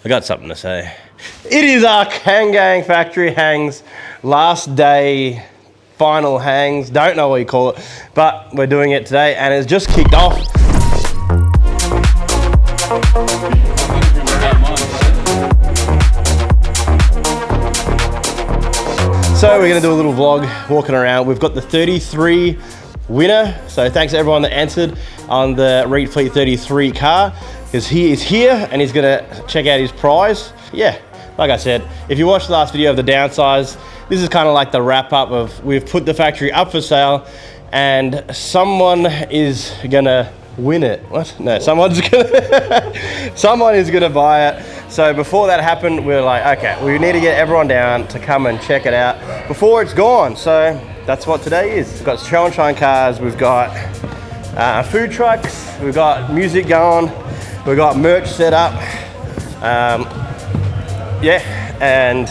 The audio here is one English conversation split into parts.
I got something to say. It is our Kang Gang Factory hangs, last day, final hangs, don't know what you call it, but we're doing it today and it's just kicked off. So we're gonna do a little vlog walking around. We've got the 33 winner, so thanks to everyone that answered on the Reet Fleet 33 car, because he is here and he's gonna check out his prize. Yeah, like I said, if you watched the last video of the downsize, this is kind of like the wrap up of we've put the factory up for sale and someone is gonna win it. What? No, someone is gonna buy it. So before that happened, we were like, okay, we need to get everyone down to come and check it out before it's gone. So that's what today is. We've got show and shine cars, we've got food trucks, we've got music going, we've got merch set up. Yeah, and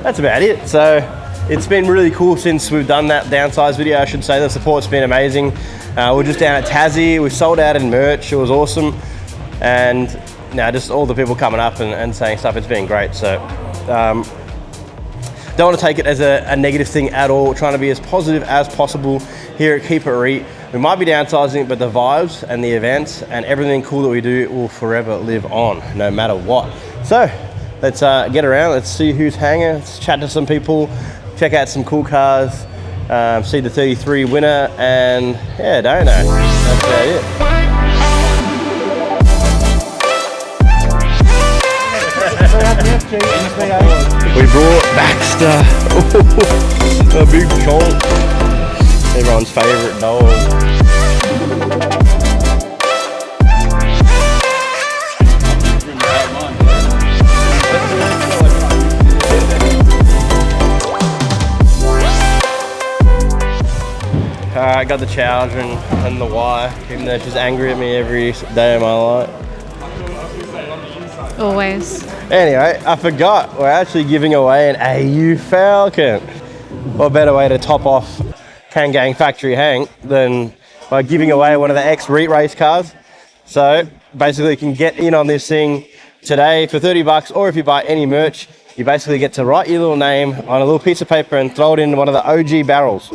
that's about it. So it's been really cool since we've done that downsize video, I should say. The support's been amazing. We're just down at Tassie, we sold out in merch, it was awesome. And now just all the people coming up and saying stuff, it's been great. So don't want to take it as a negative thing at all. We're trying to be as positive as possible here at Keep It Reet. We might be downsizing, but the vibes and the events and everything cool that we do will forever live on, no matter what. So let's get around, let's see who's hanging, let's chat to some people, check out some cool cars, see the 33 winner, and yeah, don't know. That's about it. We brought Baxter, a big chonk, everyone's favourite dog. I got the charger and the wire, even though she's angry at me every day of my life. Always. Anyway, I forgot, we're actually giving away an AU Falcon. What better way to top off Kang Gang Factory hang than by giving away one of the ex-Reet race cars. So basically you can get in on this thing today for 30 bucks, or if you buy any merch, you basically get to write your little name on a little piece of paper and throw it in one of the OG barrels.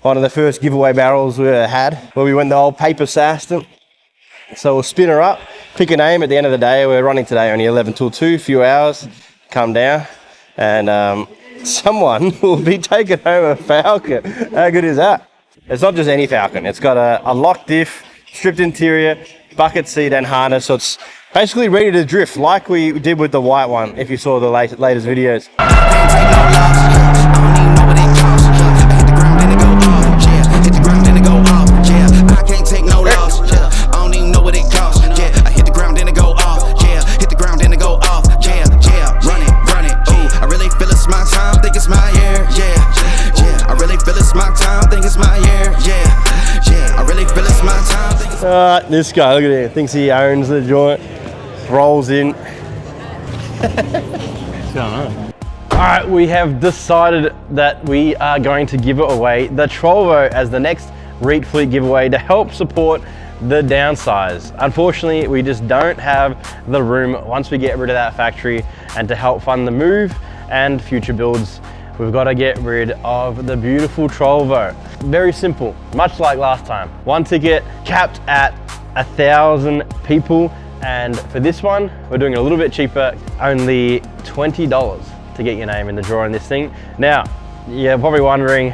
One of the first giveaway barrels we had, where we went the old paper system. So we'll spin her up, pick a name at the end of the day. We're running today only 11 till 2, few hours, come down, and someone will be taking home a Falcon. How good is that? It's not just any Falcon. It's got a lock diff, stripped interior, bucket seat and harness. So it's basically ready to drift like we did with the white one, if you saw the latest videos. This guy, look at him, thinks he owns the joint, rolls in. What's going on? All right, we have decided that we are going to give away the Trollvo as the next Reet Fleet giveaway to help support the downsize. Unfortunately, we just don't have the room once we get rid of that factory, and to help fund the move and future builds, we've got to get rid of the beautiful Trollvo. Very simple, much like last time. One ticket capped at 1,000 people, and for this one, we're doing it a little bit cheaper, only $20 to get your name in the draw in this thing. Now, you're probably wondering,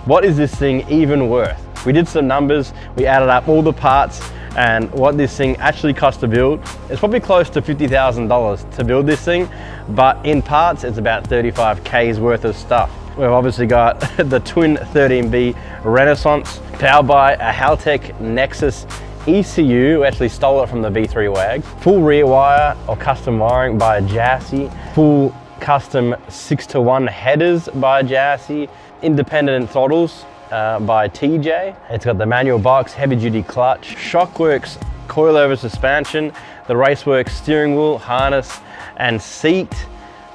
what is this thing even worth? We did some numbers, we added up all the parts and what this thing actually cost to build. It's probably close to $50,000 to build this thing, but in parts, it's about 35K's worth of stuff. We've obviously got the twin 13B Renaissance, powered by a Haltech Nexus ECU. We actually stole it from the V3 WAG. Full rear wire or custom wiring by Jassy. Full custom 6-to-1 headers by Jassy. Independent throttles by TJ. It's got the manual box, heavy duty clutch, Shockworks coilover suspension, the Raceworks steering wheel, harness and seat.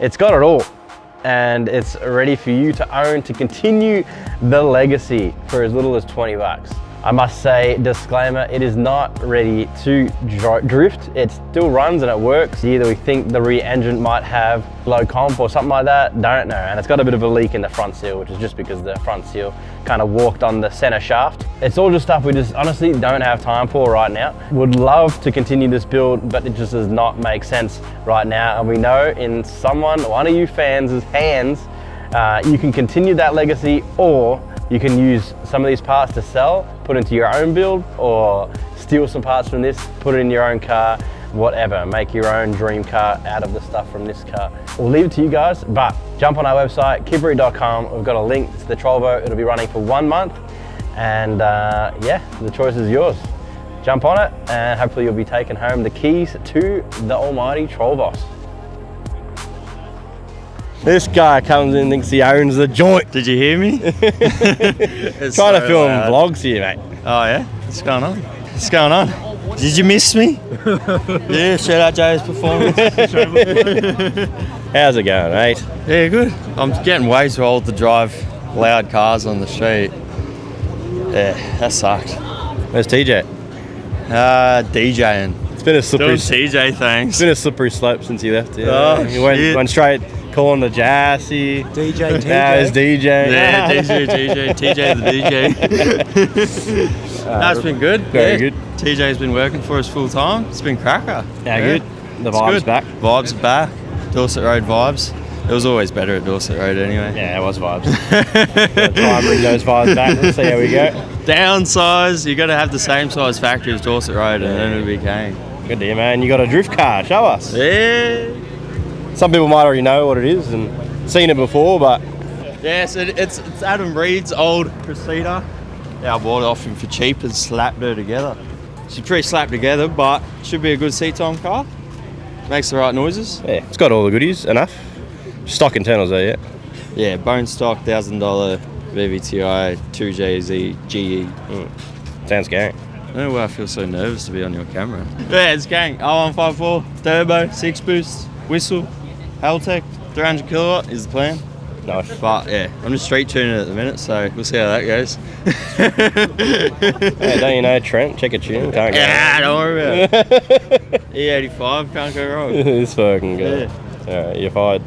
It's got it all, and it's ready for you to own, to continue the legacy for as little as 20 bucks. I must say, disclaimer, it is not ready to drift. It still runs and it works. Either we think the rear engine might have low comp or something like that, don't know. And it's got a bit of a leak in the front seal, which is just because the front seal kind of walked on the center shaft. It's all just stuff we just honestly don't have time for right now. Would love to continue this build, but it just does not make sense right now. And we know in one of you fans' hands, you can continue that legacy, or you can use some of these parts to sell, put into your own build, or steal some parts from this, put it in your own car, whatever. Make your own dream car out of the stuff from this car. We'll leave it to you guys, but jump on our website, kidreet.com. We've got a link to the Trollvo. It'll be running for 1 month. And yeah, the choice is yours. Jump on it, and hopefully you'll be taking home the keys to the almighty Trollvo. This guy comes in and thinks he owns the joint. Did you hear me? Trying to film vlogs here, mate. Oh yeah? What's going on? What's going on? Did you miss me? Yeah, shout out Jay's performance. How's it going, mate? Yeah, good. I'm getting way too old to drive loud cars on the street. Yeah, that sucked. Where's TJ? DJing. It's been a slippery TJ things. It's been a slippery slope since you left. Yeah. Oh, you went straight calling the jassy. DJ TJ. Now he's DJ. Yeah, TJ the DJ. That's been good. Very good. TJ's been working for us full time. It's been cracker. Yeah, good. The vibe's back. Vibes are back. Dorset Road vibes. It was always better at Dorset Road anyway. Yeah, it was vibes. Gotta try and bring those vibes back. Let's see how we go. Downsize. You got to have the same size factory as Dorset Road, and then it'll be Kang. Good deal, man. You got a drift car. Show us. Yeah. Some people might already know what it is and seen it before, but Yes, it's Adam Reed's old Cressida. Yeah, I bought it off him for cheap and slapped her together. She's pretty slapped together, but should be a good seat time car. Makes the right noises. yeah, it's got all the goodies. Enough. Stock internals though, yeah. Yeah, bone stock, $1,000 VVTi, 2JZ GE. Sounds gang. I don't know why I feel so nervous to be on your camera. Yeah, it's Kang. R154, turbo, 6 boost, whistle, Haltech, 300 kilowatt is the plan. Nice. But yeah, I'm just street tuning it at the minute, so we'll see how that goes. Hey, don't you know Trent? Check a tune. Can't go Yeah, don't worry about it. E85, can't go wrong. this fucking guy. Yeah. Alright, you're fired.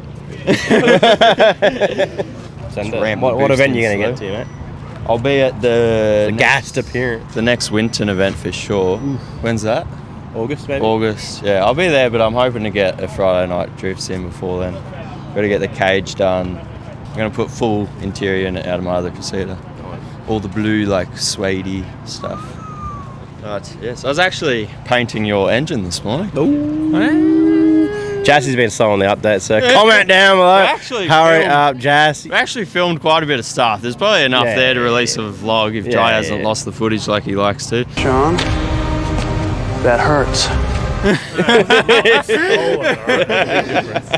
Send it. ram What the event boost you in going to slow. get to, mate? I'll be at the Gassed appearance. the next Winton event for sure. When's that? August, maybe? August. Yeah, I'll be there, but I'm hoping to get a Friday night drifts in before then. Got to get the cage done. I'm going to put full interior in it out of my other Cressida. All the blue, like, suede stuff. But, yes, I was actually painting your engine this morning. Jassy's been slow on the update, so comment down below. Actually Hurry filmed- up, Jassy. We actually filmed quite a bit of stuff. There's probably enough there to release a vlog if Jay hasn't lost the footage like he likes to. Sean, that hurts.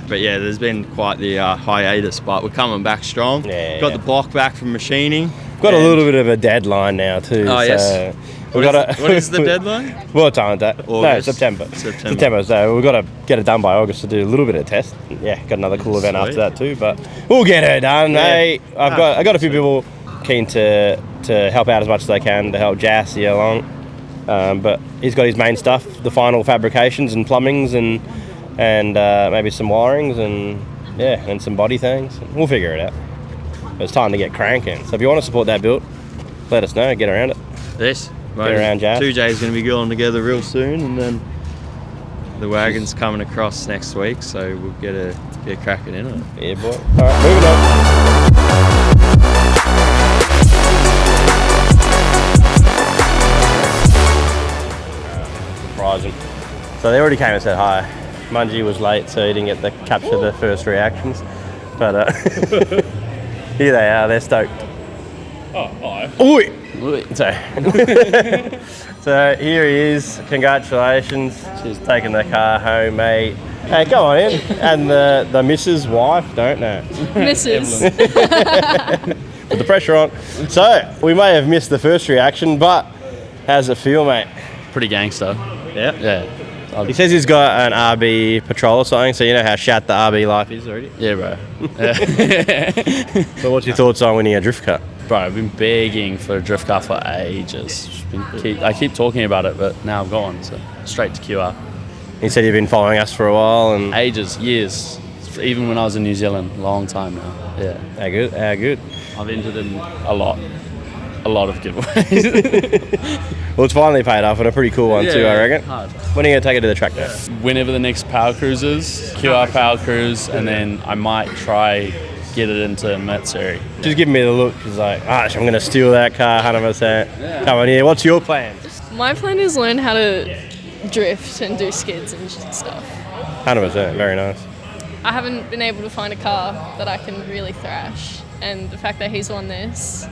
But yeah, there's been quite the hiatus, but we're coming back strong. Yeah. Got the block back from machining. Got a little bit of a deadline now too. Oh, so yes. What is the deadline? What time is that? No, August. September. September. So we've got to get it done by August to do a little bit of test. Yeah, got another cool event after Sweet. that too. But we'll get it done. Yeah. Hey, I got a few people keen to help out as much as they can to help Jassy along. But he's got his main stuff, the final fabrications and plumbings and maybe some wirings and some body things. We'll figure it out. But it's time to get cranking. So if you want to support that build, let us know. Get around it. Yes. Get around, Jazz. 2J's going to be going together real soon, and then the wagon's coming across next week, so we'll get cracking in it. Yeah, boy. All right, moving on. Surprising. So they already came and said hi. Mungie was late, so he didn't get to capture the first reactions. But here they are. They're stoked. Oh, hi. Oi! So here he is. Congratulations. She's taking the car home, mate. Hey, come on in. And the missus' wife, don't know. Mrs. Put the pressure on. So we may have missed the first reaction, but how's it feel, mate? Pretty gangster. Yeah. Yeah. He says he's got an RB Patrol or something, so you know how shat the RB life is already. Yeah, bro. So what's your thoughts on winning a drift car? Bro, I've been begging for a drift car for ages. I keep talking about it, but now I've gone, so straight to QR. You said you've been following us for a while, and Ages, years. Even when I was in New Zealand, long time now. Yeah. how good? How good? I've entered in a lot of giveaways. Well, it's finally paid off, and a pretty cool one too, I reckon. Hard. When are you gonna take it to the track now? Whenever the next Power Cruise is, QR Power Cruise, and then I might try get it into Matsuri. Just giving me the look. She's like, I'm gonna steal that car, 100%. Come on here. What's your plan? My plan is learn how to drift and do skids and stuff. 100%. Very nice. I haven't been able to find a car that I can really thrash, and the fact that he's won this,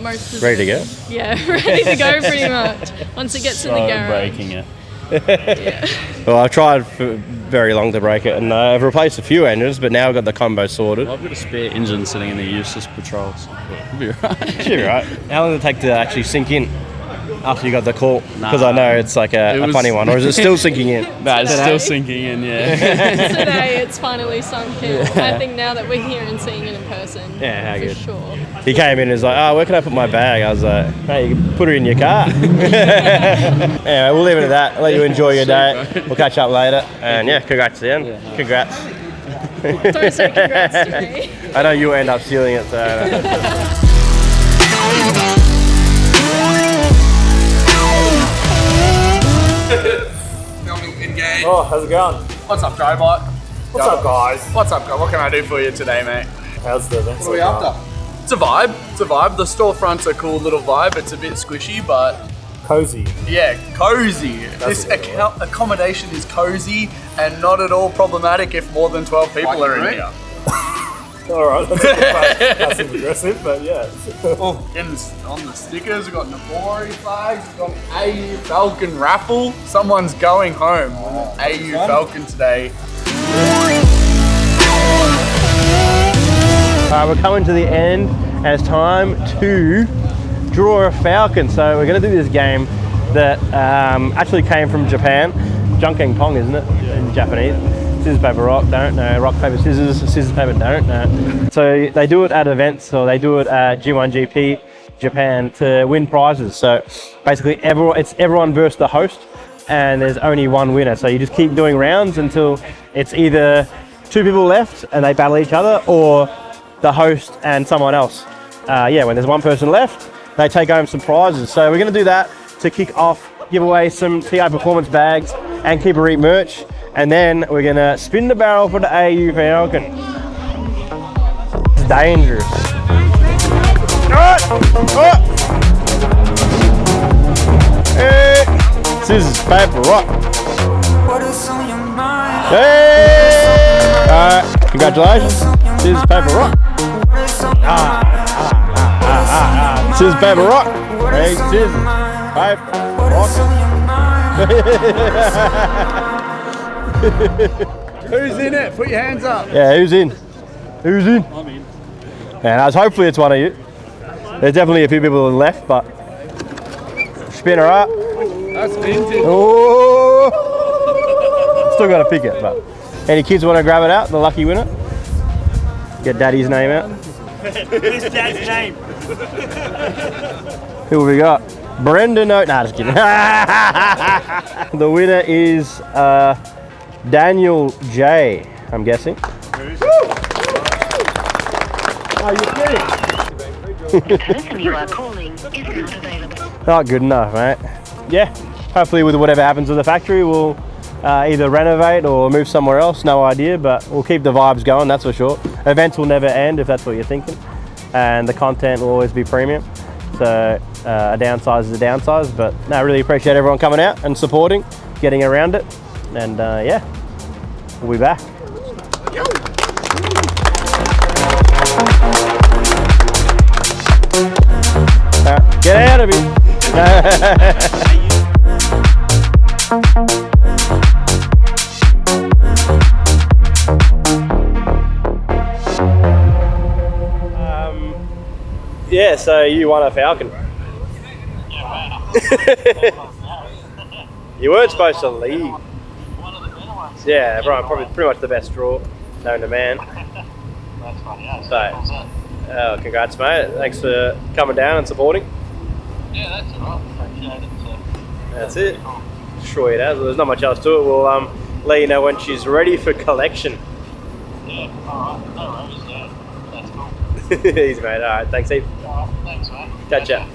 most of Ready to go? Yeah, ready to go pretty much. Once it gets in the garage. Breaking it. Yeah. Well, I've tried for very long to break it, and I've replaced a few engines, but now I've got the combo sorted. Well, I've got a spare engine sitting in the useless patrol, so it'll be right. Should be right. How long did it take to actually sink in after you got the call? Because I know it's like a funny one, or is it still sinking in? No, it's still sinking in, yeah. Today it's finally sunk in. I think now that we're here and seeing it in person, Yeah, how for good. sure. He came in and was like, where can I put my bag? I was like, hey, you can put her in your car. Anyway, we'll leave it at that. I'll let you enjoy your day. We'll catch up later. And yeah, congrats again. Yeah. Congrats. Don't say congrats to me. I know you'll end up stealing it, so. Filming engaged. Oh, how's it going? What's up, Drybot? What's up, guys? What's up, guys? What can I do for you today, mate? How's the event? What are we after? It's a vibe. It's a vibe. The storefront's a cool little vibe. It's a bit squishy, but Cozy. yeah, cozy. That's This a good word. accommodation is cozy and not at all problematic if more than 12 people are in here. All right, that's a bit passive aggressive, but yeah. Oh, and on the stickers, we've got Nabori flags, we've got an AU Falcon raffle. Someone's going home with an AU Falcon today. Alright, we're coming to the end, and it's time to draw a Falcon. So we're going to do this game that actually came from Japan. Junkeng Pong, isn't it? In Japanese. Scissors, paper, rock, don't know. Rock, paper, scissors, scissors, paper, don't know. So they do it at events, or they do it at G1GP Japan to win prizes. So basically it's everyone versus the host, and there's only one winner. So you just keep doing rounds until it's either two people left and they battle each other, or the host and someone else. When there's one person left, they take home some prizes. So we're going to do that to kick off, give away some TI Performance bags and Keep a Reet merch. And then we're going to spin the barrel for the AU Falcon. It's dangerous. Hey. Scissors, paper, rock. Hey! Alright, congratulations. Scissors, paper, rock. Scissors, paper, rock. Hey, scissors, paper, rock. Who's in it? Put your hands up. Yeah, who's in? Who's in? I'm in. And hopefully it's one of you. There's definitely a few people left, but spin her up. That's vintage. Oh! Still got to pick it, but any kids want to grab it out? The lucky winner. Get Daddy's name out. Who's Dad's name? Who have we got? Brendan. No, nah, just kidding. The winner is Daniel J. I'm guessing. Are you kidding? The person you are calling is not available. Not good enough, mate. Yeah, hopefully with whatever happens to the factory, we'll either renovate or move somewhere else, no idea, but we'll keep the vibes going, that's for sure. Events will never end if that's what you're thinking, and the content will always be premium. So a downsize is a downsize, but no, I really appreciate everyone coming out and supporting, getting around it, and yeah, we'll be back. Get out of here. Yeah, so you won a Falcon. You weren't supposed to leave. Yeah, right, probably pretty much the best draw known to man. So, Oh, congrats, mate. Thanks for coming down and supporting. Yeah, that's alright. Appreciate it. So. That's it. Sure it has. There's not much else to it. We'll let you know when she's ready for collection. Yeah, alright. No worries, yeah. That's cool. Easy, mate. Alright, thanks, Eve. Alright, thanks, mate. Catch ya.